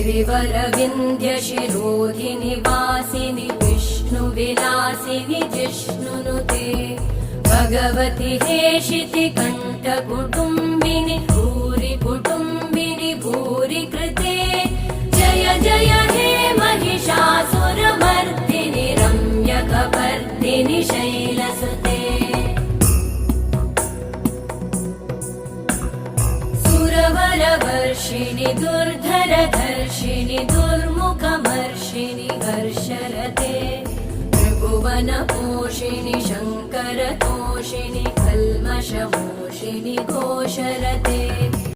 गिरिवरविन्ध्यशिरोधिनि वासिनि विष्णुविलासिनि जिष्णुनुते भगवति हेशिति कण्ठकुटुम्बिनि भूरि कुटुम्बिनि भूरि कृते जय जय हे महिषासुरमर्दिनि रम्यकपर्दिनि शैलसुते सुरवरवर्षिणि दुर्धरधर्षिणि दुर्मुखमर्षिणि हर्षरते त्रिभुवनपोषिणि शङ्करतोषिणि कल्मषमोषिणि घोषरते